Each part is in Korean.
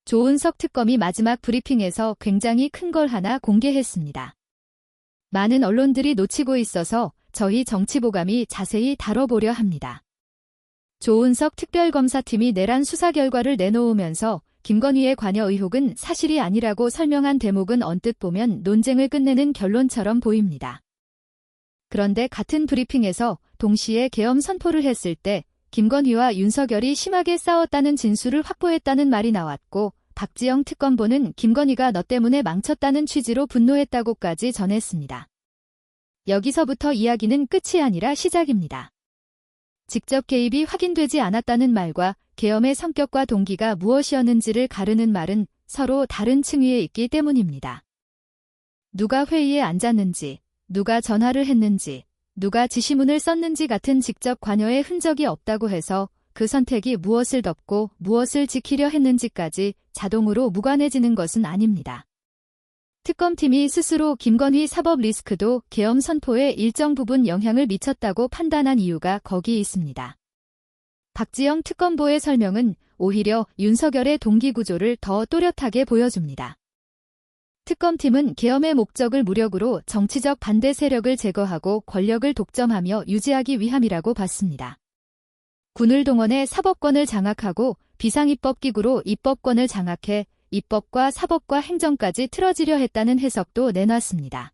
조은석 특검이 마지막 브리핑에서 굉장히 큰 걸 하나 공개했습니다. 많은 언론들이 놓치고 있어서 저희 정치보감이 자세히 다뤄보려 합니다. 조은석 특별검사팀이 내란 수사 결과를 내놓으면서 김건희의 관여 의혹은 사실이 아니라고 설명한 대목은 언뜻 보면 논쟁을 끝내는 결론처럼 보입니다. 그런데 같은 브리핑에서 동시에 계엄 선포를 했을 때 김건희와 윤석열이 심하게 싸웠다는 진술을 확보했다는 말이 나왔고, 박지영 특검보는 김건희가 너 때문에 망쳤다는 취지로 분노했다고까지 전했습니다. 여기서부터 이야기는 끝이 아니라 시작입니다. 직접 개입이 확인되지 않았다는 말과 계엄의 성격과 동기가 무엇이었는지를 가르는 말은 서로 다른 층위에 있기 때문입니다. 누가 회의에 앉았는지, 누가 전화를 했는지, 누가 지시문을 썼는지 같은 직접 관여의 흔적이 없다고 해서 그 선택이 무엇을 덮고 무엇을 지키려 했는지까지 자동으로 무관해지는 것은 아닙니다. 특검팀이 스스로 김건희 사법 리스크도 계엄 선포에 일정 부분 영향을 미쳤다고 판단한 이유가 거기 있습니다. 박지영 특검보의 설명은 오히려 윤석열의 동기 구조를 더 또렷하게 보여줍니다. 특검팀은 계엄의 목적을 무력으로 정치적 반대 세력을 제거하고 권력을 독점하며 유지하기 위함이라고 봤습니다. 군을 동원해 사법권을 장악하고 비상입법기구로 입법권을 장악해 입법과 사법과 행정까지 틀어지려 했다는 해석도 내놨습니다.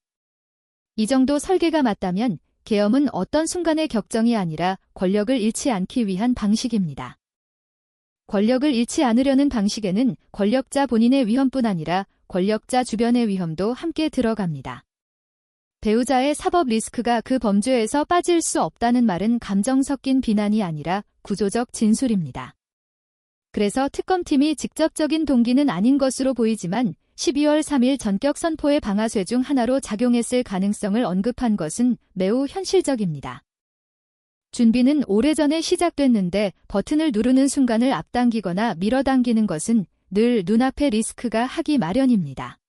이 정도 설계가 맞다면 계엄은 어떤 순간의 격정이 아니라 권력을 잃지 않기 위한 방식입니다. 권력을 잃지 않으려는 방식에는 권력자 본인의 위험뿐 아니라 권력자 주변의 위험도 함께 들어갑니다. 배우자의 사법 리스크가 그 범죄에서 빠질 수 없다는 말은 감정 섞인 비난이 아니라 구조적 진술입니다. 그래서 특검팀이 직접적인 동기는 아닌 것으로 보이지만 12월 3일 전격 선포의 방아쇠 중 하나로 작용했을 가능성을 언급한 것은 매우 현실적입니다. 준비는 오래전에 시작됐는데 버튼을 누르는 순간을 앞당기거나 밀어당기는 것은 늘 눈앞의 리스크가 하기 마련입니다.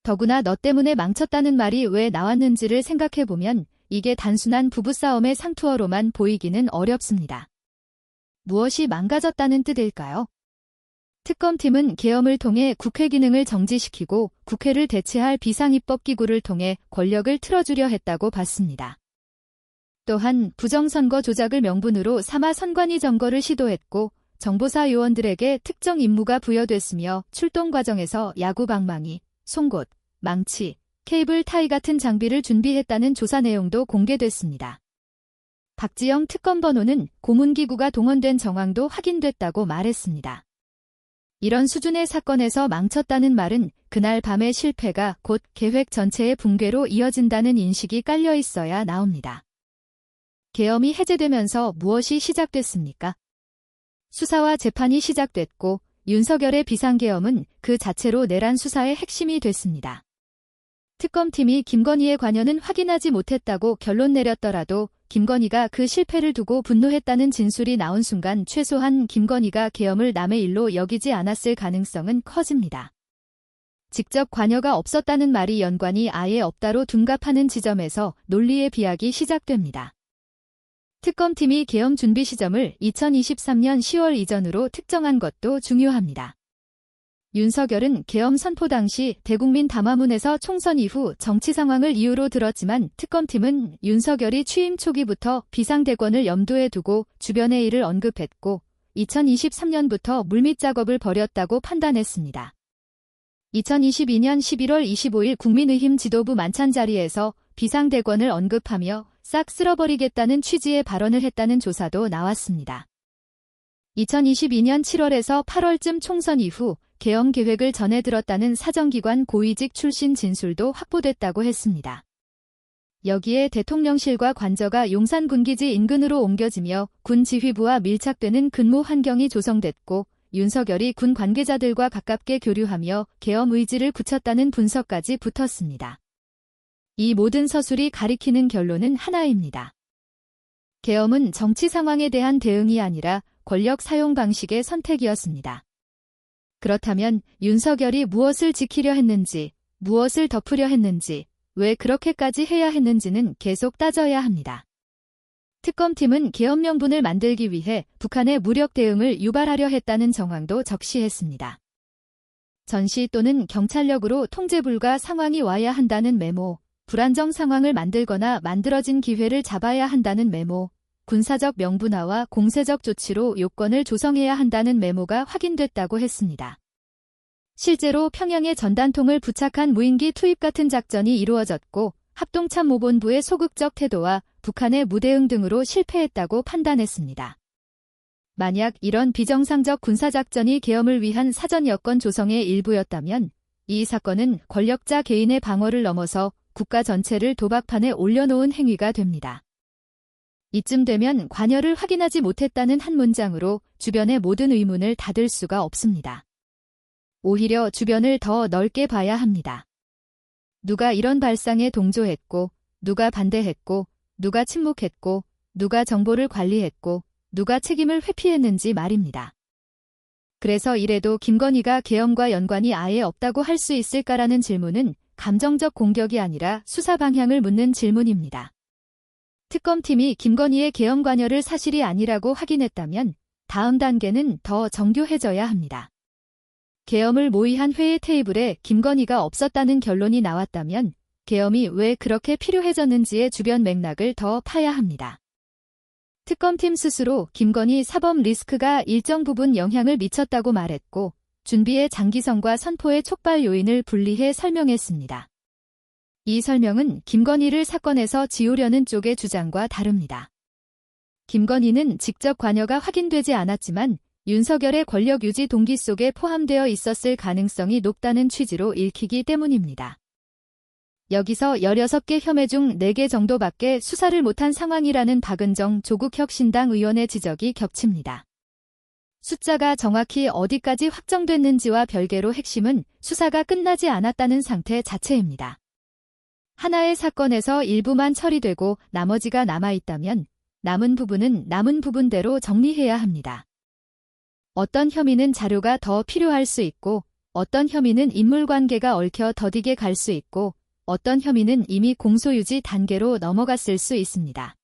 더구나 너 때문에 망쳤다는 말이 왜 나왔는지를 생각해보면 이게 단순한 부부싸움의 상투어로만 보이기는 어렵습니다. 무엇이 망가졌다는 뜻일까요? 특검팀은 계엄을 통해 국회 기능을 정지시키고 국회를 대체할 비상입법기구를 통해 권력을 틀어주려 했다고 봤습니다. 또한 부정선거 조작을 명분으로 삼아 선관위 점거를 시도했고 정보사 요원들에게 특정 임무가 부여됐으며 출동 과정에서 야구 방망이, 송곳, 망치, 케이블 타이 같은 장비를 준비했다는 조사 내용도 공개됐습니다. 박지영 특검번호는 고문기구가 동원된 정황도 확인됐다고 말했습니다. 이런 수준의 사건에서 망쳤다는 말은 그날 밤의 실패가 곧 계획 전체의 붕괴로 이어진다는 인식이 깔려 있어야 나옵니다. 계엄이 해제되면서 무엇이 시작됐습니까? 수사와 재판이 시작됐고 윤석열의 비상계엄은 그 자체로 내란 수사의 핵심이 됐습니다. 특검팀이 김건희의 관여는 확인하지 못했다고 결론 내렸더라도 김건희가 그 실패를 두고 분노했다는 진술이 나온 순간 최소한 김건희가 계엄을 남의 일로 여기지 않았을 가능성은 커집니다. 직접 관여가 없었다는 말이 연관이 아예 없다로 둔갑하는 지점에서 논리의 비약이 시작됩니다. 특검팀이 계엄 준비 시점을 2023년 10월 이전으로 특정한 것도 중요합니다. 윤석열은 계엄 선포 당시 대국민 담화문에서 총선 이후 정치 상황을 이유로 들었지만 특검팀은 윤석열이 취임 초기부터 비상대권을 염두에 두고 주변의 일을 언급했고 2023년부터 물밑 작업을 벌였다고 판단했습니다. 2022년 11월 25일 국민의힘 지도부 만찬 자리에서 비상대권을 언급하며 싹 쓸어버리겠다는 취지의 발언을 했다는 조사도 나왔습니다. 2022년 7월에서 8월쯤 총선 이후 계엄 계획을 전해 들었다는 사정기관 고위직 출신 진술도 확보됐다고 했습니다. 여기에 대통령실과 관저가 용산 군기지 인근으로 옮겨지며 군 지휘부와 밀착되는 근무 환경이 조성됐고 윤석열이 군 관계자들과 가깝게 교류하며 계엄 의지를 굳혔다는 분석까지 붙었습니다. 이 모든 서술이 가리키는 결론은 하나입니다. 계엄은 정치 상황에 대한 대응이 아니라 권력 사용 방식의 선택이었습니다. 그렇다면 윤석열이 무엇을 지키려 했는지, 무엇을 덮으려 했는지, 왜 그렇게까지 해야 했는지는 계속 따져야 합니다. 특검팀은 계엄 명분을 만들기 위해 북한의 무력 대응을 유발하려 했다는 정황도 적시했습니다. 전시 또는 경찰력으로 통제 불가 상황이 와야 한다는 메모, 불안정 상황을 만들거나 만들어진 기회를 잡아야 한다는 메모, 군사적 명분화와 공세적 조치로 요건을 조성해야 한다는 메모가 확인됐다고 했습니다. 실제로 평양에 전단통을 부착한 무인기 투입 같은 작전이 이루어졌고 합동참모본부의 소극적 태도와 북한의 무대응 등으로 실패했다고 판단했습니다. 만약 이런 비정상적 군사작전이 계엄을 위한 사전 여건 조성의 일부였다면 이 사건은 권력자 개인의 방어를 넘어서 국가 전체를 도박판에 올려놓은 행위가 됩니다. 이쯤 되면 관여를 확인하지 못했다는 한 문장으로 주변의 모든 의문을 닫을 수가 없습니다. 오히려 주변을 더 넓게 봐야 합니다. 누가 이런 발상에 동조했고, 누가 반대했고, 누가 침묵했고, 누가 정보를 관리했고, 누가 책임을 회피했는지 말입니다. 그래서 이래도 김건희가 계엄과 연관이 아예 없다고 할 수 있을까라는 질문은 감정적 공격이 아니라 수사 방향을 묻는 질문입니다. 특검팀이 김건희의 계엄 관여를 사실이 아니라고 확인했다면 다음 단계는 더 정교해져야 합니다. 계엄을 모의한 회의 테이블에 김건희가 없었다는 결론이 나왔다면 계엄이 왜 그렇게 필요해졌는지의 주변 맥락을 더 파야 합니다. 특검팀 스스로 김건희 사법 리스크가 일정 부분 영향을 미쳤다고 말했고 준비의 장기성과 선포의 촉발 요인을 분리해 설명했습니다. 이 설명은 김건희를 사건에서 지우려는 쪽의 주장과 다릅니다. 김건희는 직접 관여가 확인되지 않았지만 윤석열의 권력 유지 동기 속에 포함되어 있었을 가능성이 높다는 취지로 읽히기 때문입니다. 여기서 16개 혐의 중 4개 정도밖에 수사를 못한 상황이라는 박은정 조국혁신당 의원의 지적이 겹칩니다. 숫자가 정확히 어디까지 확정됐는지와 별개로 핵심은 수사가 끝나지 않았다는 상태 자체입니다. 하나의 사건에서 일부만 처리되고 나머지가 남아있다면 남은 부분은 남은 부분대로 정리해야 합니다. 어떤 혐의는 자료가 더 필요할 수 있고 어떤 혐의는 인물관계가 얽혀 더디게 갈 수 있고 어떤 혐의는 이미 공소유지 단계로 넘어갔을 수 있습니다.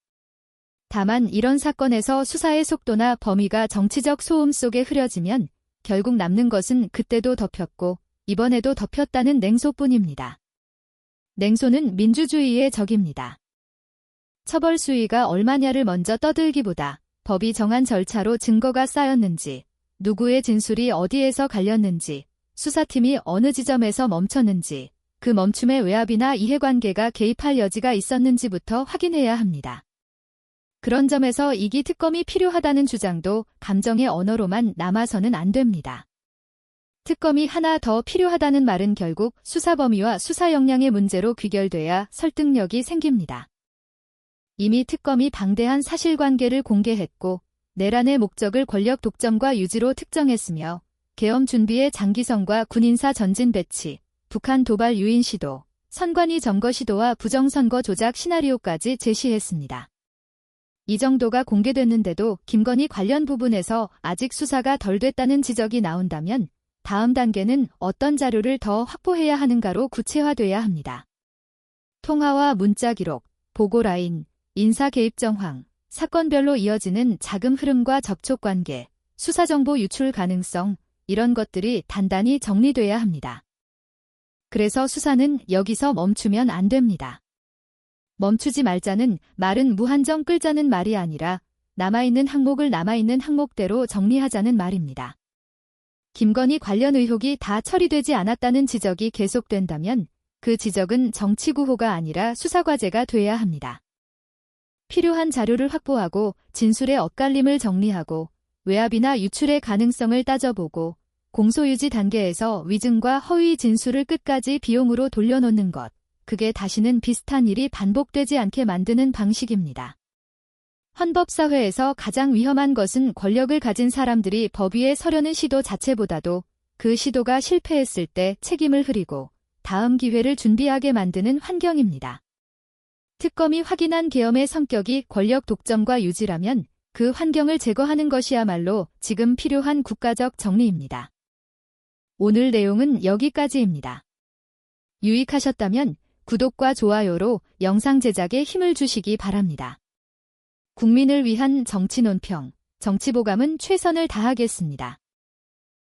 다만 이런 사건에서 수사의 속도나 범위가 정치적 소음 속에 흐려지면 결국 남는 것은 그때도 덮였고 이번에도 덮였다는 냉소뿐입니다. 냉소는 민주주의의 적입니다. 처벌 수위가 얼마냐를 먼저 떠들기보다 법이 정한 절차로 증거가 쌓였는지, 누구의 진술이 어디에서 갈렸는지, 수사팀이 어느 지점에서 멈췄는지, 그 멈춤의 외압이나 이해관계가 개입할 여지가 있었는지부터 확인해야 합니다. 그런 점에서 이기 특검이 필요하다는 주장도 감정의 언어로만 남아서는 안 됩니다. 특검이 하나 더 필요하다는 말은 결국 수사 범위와 수사 역량의 문제로 귀결돼야 설득력이 생깁니다. 이미 특검이 방대한 사실관계를 공개했고 내란의 목적을 권력 독점과 유지로 특정했으며 계엄 준비의 장기성과 군인사 전진 배치, 북한 도발 유인 시도, 선관위 점거 시도와 부정선거 조작 시나리오까지 제시했습니다. 이 정도가 공개됐는데도 김건희 관련 부분에서 아직 수사가 덜 됐다는 지적이 나온다면 다음 단계는 어떤 자료를 더 확보해야 하는가로 구체화돼야 합니다. 통화와 문자 기록, 보고 라인, 인사 개입 정황, 사건별로 이어지는 자금 흐름과 접촉 관계, 수사 정보 유출 가능성, 이런 것들이 단단히 정리돼야 합니다. 그래서 수사는 여기서 멈추면 안 됩니다. 멈추지 말자는 말은 무한정 끌자는 말이 아니라 남아있는 항목을 남아있는 항목대로 정리하자는 말입니다. 김건희 관련 의혹이 다 처리되지 않았다는 지적이 계속된다면 그 지적은 정치 구호가 아니라 수사 과제가 돼야 합니다. 필요한 자료를 확보하고 진술의 엇갈림을 정리하고 외압이나 유출의 가능성을 따져보고 공소유지 단계에서 위증과 허위 진술을 끝까지 비용으로 돌려놓는 것, 그게 다시는 비슷한 일이 반복되지 않게 만드는 방식입니다. 헌법사회에서 가장 위험한 것은 권력을 가진 사람들이 법 위에 서려는 시도 자체보다도 그 시도가 실패했을 때 책임을 흐리고 다음 기회를 준비하게 만드는 환경입니다. 특검이 확인한 계엄의 성격이 권력 독점과 유지라면 그 환경을 제거하는 것이야말로 지금 필요한 국가적 정리입니다. 오늘 내용은 여기까지입니다. 유익하셨다면 구독과 좋아요로 영상 제작에 힘을 주시기 바랍니다. 국민을 위한 정치 논평, 정치보감은 최선을 다하겠습니다.